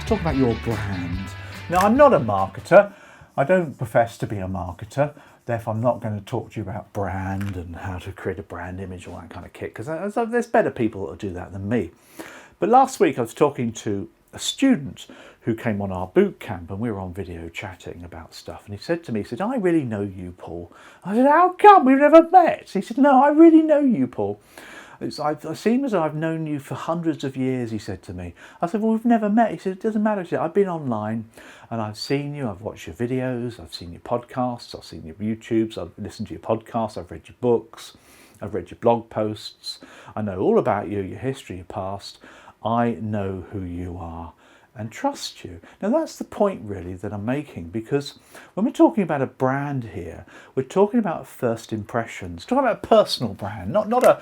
Talk about your brand. Now, I'm not a marketer. I don't profess to be a marketer. Therefore, I'm not going to talk to you about brand and how to create a brand image, all that kind of kit, because there's better people that will do that than me. But last week I was talking to a student who came on our boot camp, and we were on video chatting about stuff. And he said to me, I really know you, Paul. I said, how come? We've never met. He said, no, I really know you, Paul. I seem as though I've known you for hundreds of years, he said to me. I said, well, we've never met. He said, it doesn't matter. He said, I've been online and I've seen you. I've watched your videos. I've seen your podcasts. I've seen your YouTubes. I've listened to your podcasts. I've read your books. I've read your blog posts. I know all about you, your history, your past. I know who you are and trust you. Now, that's the point really that I'm making, because when we're talking about a brand here, we're talking about first impressions, talking about a personal brand, not a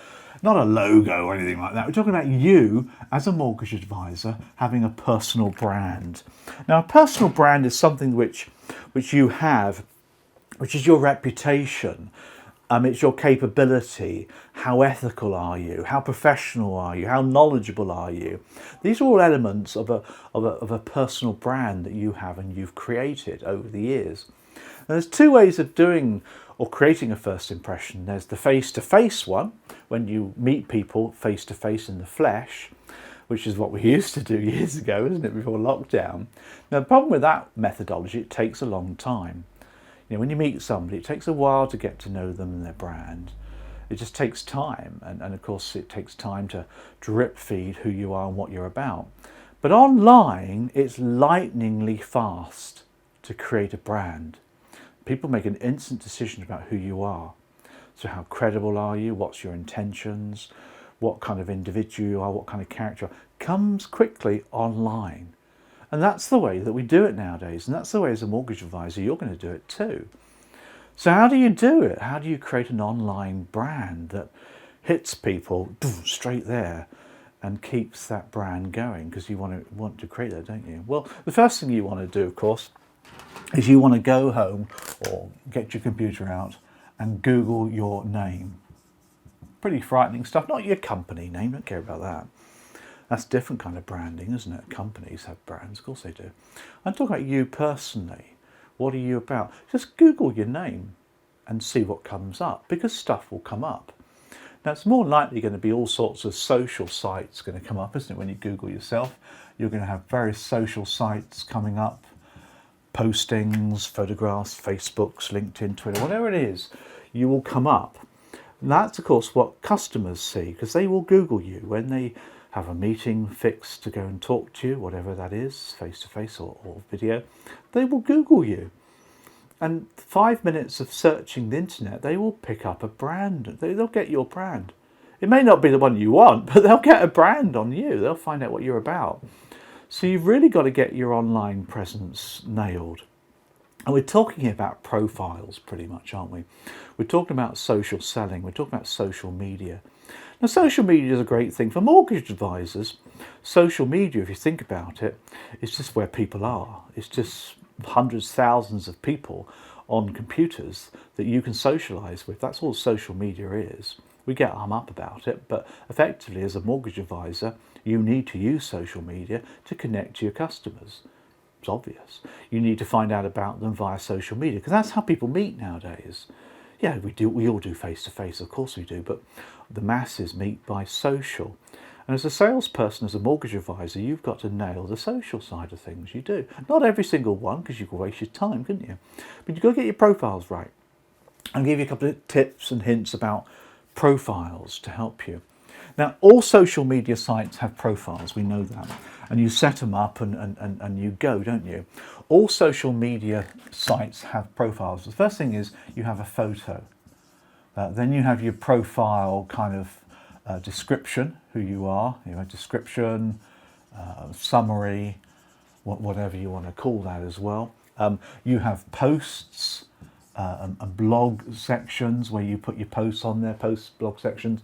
logo or anything like that. We're talking about you as a mortgage advisor having a personal brand. Now, a personal brand is something which you have, which is your reputation. It's your capability. How ethical are you? How professional are you? How knowledgeable are you? These are all elements of a personal brand that you have and you've created over the years. Now, there's two ways of doing or creating a first impression. There's the face-to-face one, when you meet people face-to-face in the flesh, which is what we used to do years ago, isn't it, before lockdown. Now, the problem with that methodology, it takes a long time. You know, when you meet somebody, it takes a while to get to know them and their brand. It just takes time, and of course it takes time to drip feed who you are and what you're about. But online, it's lightningly fast to create a brand. People make an instant decision about who you are. So how credible are you? What's your intentions? What kind of individual you are? What kind of character you are? Comes quickly online. And that's the way that we do it nowadays. And that's the way as a mortgage advisor you're going to do it too. So how do you do it? How do you create an online brand that hits people straight there and keeps that brand going? Because you want to create that, don't you? Well, the first thing you want to do, of course, is you want to go home or get your computer out and Google your name. Pretty frightening stuff. Not your company name, don't care about that. That's a different kind of branding, isn't it? Companies have brands, of course they do. I'm talking about you personally. What are you about? Just Google your name and see what comes up, because stuff will come up. Now, it's more likely going to be all sorts of social sites going to come up, isn't it? When you Google yourself, you're going to have various social sites coming up, postings, photographs, Facebooks, LinkedIn, Twitter, whatever it is, you will come up. And that's, of course, what customers see, because they will Google you when they have a meeting fixed to go and talk to you, whatever that is, face-to-face or video. They will Google you. And 5 minutes of searching the internet, they will pick up a brand. They'll get your brand. It may not be the one you want, but they'll get a brand on you. They'll find out what you're about. So you've really got to get your online presence nailed. And we're talking about profiles pretty much, aren't we? We're talking about social selling. We're talking about social media. Now, social media is a great thing for mortgage advisors. Social media, if you think about it, is just where people are. It's just hundreds, thousands of people on computers that you can socialise with. That's all social media is. We get hung up about it, but effectively as a mortgage advisor, you need to use social media to connect to your customers. It's obvious. You need to find out about them via social media, because that's how people meet nowadays. Yeah, we all do face-to-face, of course we do, but the masses meet by social. And as a salesperson, as a mortgage advisor, you've got to nail the social side of things. You do. Not every single one, because you could waste your time, couldn't you? But you've got to get your profiles right. I'll give you a couple of tips and hints about profiles to help you. Now, all social media sites have profiles, we know that. And you set them up and you go, don't you? All social media sites have profiles. The first thing is you have a photo. Then you have your profile kind of description, who you are, description, summary, whatever you want to call that as well. You have posts and blog sections where you put your posts on there, blog sections.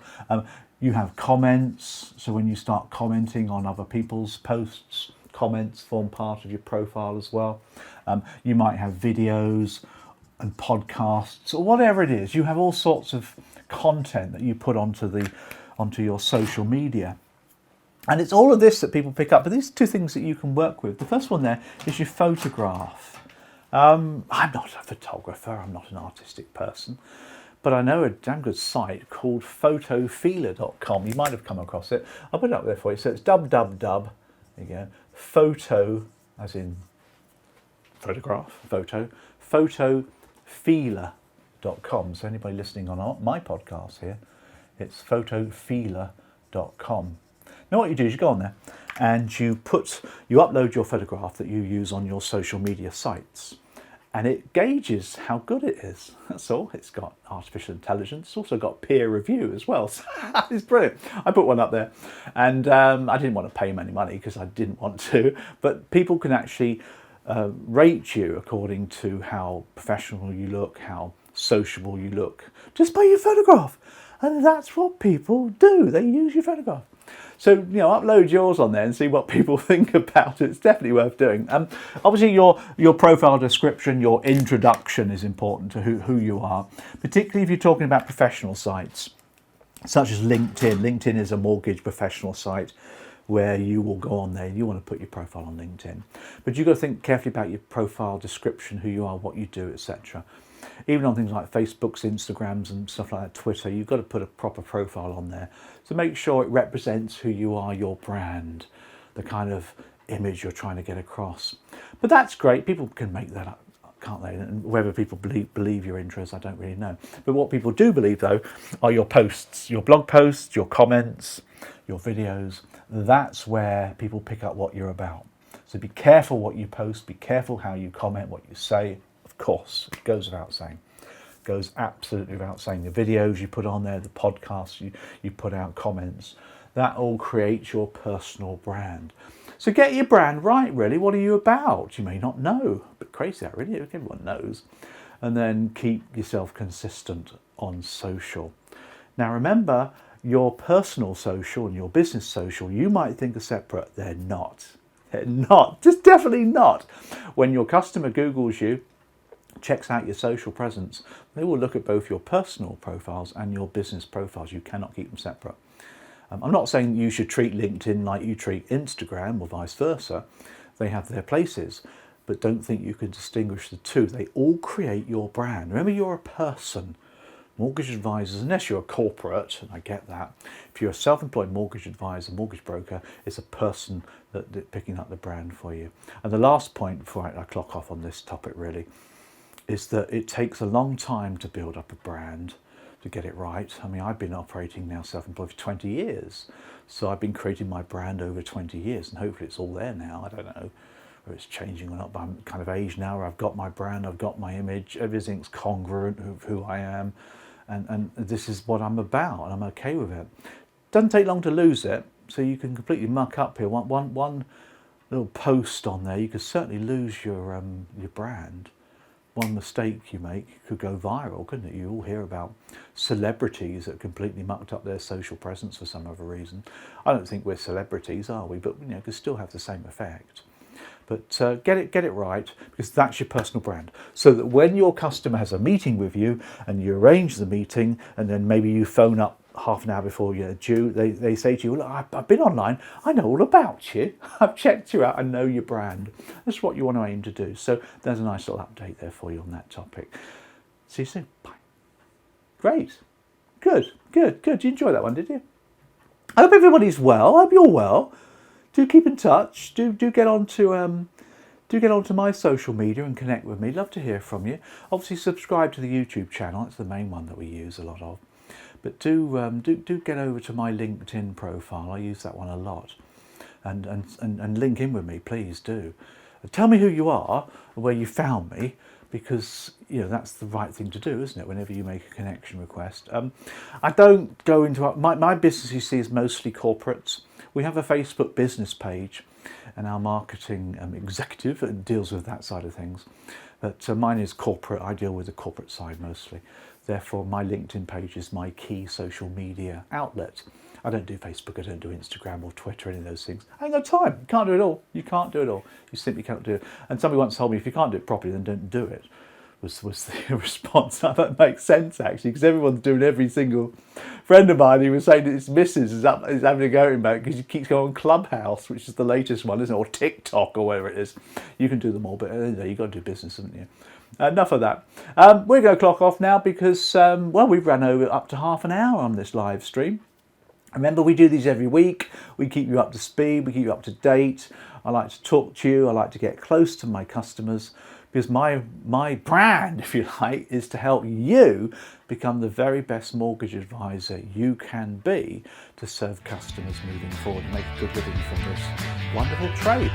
You have comments, so when you start commenting on other people's posts, comments form part of your profile as well. You might have videos and podcasts or whatever it is. You have all sorts of content that you put onto your social media. And it's all of this that people pick up. But these are two things that you can work with. The first one there is your photograph. I'm not a photographer. I'm not an artistic person. But I know a damn good site called photofeeler.com. You might have come across it. I'll put it up there for you. So it's www. There you go. Photo, as in photograph, photofeeler.com. So anybody listening on my podcast here, it's photofeeler.com. Now what you do is you go on there and you upload your photograph that you use on your social media sites, and it gauges how good it is. That's all. It's got artificial intelligence. It's also got peer review as well. So it's brilliant. I put one up there, and I didn't want to pay them any money because I didn't want to, but people can actually rate you according to how professional you look, how sociable you look, just by your photograph. And that's what people do. They use your photograph. So, upload yours on there and see what people think about it. It's definitely worth doing. Obviously, your profile description, your introduction is important to who you are, particularly if you're talking about professional sites, such as LinkedIn. LinkedIn is a mortgage professional site where you will go on there and you want to put your profile on LinkedIn. But you've got to think carefully about your profile description, who you are, what you do, etc. Even on things like Facebooks, Instagrams and stuff like that, Twitter, you've got to put a proper profile on there. So make sure it represents who you are, your brand, the kind of image you're trying to get across. But that's great. People can make that up, can't they? And whether people believe your interests, I don't really know. But what people do believe, though, are your posts, your blog posts, your comments, your videos. That's where people pick up what you're about. So be careful what you post, be careful how you comment, what you say. Of course, it goes without saying. It goes absolutely without saying. The videos you put on there, the podcasts you put out, comments, that all creates your personal brand. So get your brand right, really. What are you about? You may not know, but crazy that really, everyone knows. And then keep yourself consistent on social. Now remember, your personal social and your business social, you might think are separate. They're not. They're not. Just definitely not. When your customer Googles you, checks out your social presence, they will look at both your personal profiles and your business profiles. You cannot keep them separate. I'm not saying you should treat LinkedIn like you treat Instagram or vice versa. They have their places, but don't think you can distinguish the two. They all create your brand. Remember, you're a person. Mortgage advisors, unless you're a corporate, and I get that, if you're a self-employed mortgage advisor, mortgage broker, it's a person that's picking up the brand for you. And the last point before I clock off on this topic really is that it takes a long time to build up a brand, to get it right. I mean, I've been operating now self-employed for 20 years. So I've been creating my brand over 20 years, and hopefully it's all there now. I don't know whether it's changing or not, but I'm kind of age now where I've got my brand, I've got my image, everything's congruent of who I am. And this is what I'm about, and I'm okay with it. Doesn't take long to lose it, so you can completely muck up here. One little post on there, you could certainly lose your brand. One mistake you make could go viral, couldn't it? You all hear about celebrities that completely mucked up their social presence for some other reason. I don't think we're celebrities, are we? But it could still have the same effect. But get it right, because that's your personal brand. So that when your customer has a meeting with you and you arrange the meeting, and then maybe you phone up half an hour before you're due, they say to you, look, I've been online, I know all about you, I've checked you out, I know your brand. That's what you want to aim to do. So there's a nice little update there for you on that topic. See you soon. Bye. Great. Good. You enjoyed that one, did you? I hope everybody's well. I hope you're well. Do keep in touch. Do get onto my social media and connect with me. Love to hear from you. Obviously, subscribe to the YouTube channel. It's the main one that we use a lot of. But do get over to my LinkedIn profile. I use that one a lot, and link in with me, please do. Tell me who you are, where you found me, because that's the right thing to do, isn't it? Whenever you make a connection request. I don't go into my business. You see, is mostly corporates. We have a Facebook business page, and our marketing executive deals with that side of things. But mine is corporate. I deal with the corporate side mostly. Therefore, my LinkedIn page is my key social media outlet. I don't do Facebook, I don't do Instagram or Twitter, any of those things. I ain't got time. You can't do it all. You can't do it all. You simply can't do it. And somebody once told me, if you can't do it properly, then don't do it. was the response. Now, that makes sense, actually, because everyone's doing every single friend of mine. He was saying that his missus is having a go at him about it because he keeps going on Clubhouse, which is the latest one, isn't it? Or TikTok or whatever it is. You can do them all, but you've got to do business, haven't you? Enough of that. We're going to clock off now because, well, we've run over up to half an hour on this live stream. Remember, we do these every week. We keep you up to speed. We keep you up to date. I like to talk to you. I like to get close to my customers because my brand, if you like, is to help you become the very best mortgage advisor you can be to serve customers moving forward and make a good living from this wonderful trade.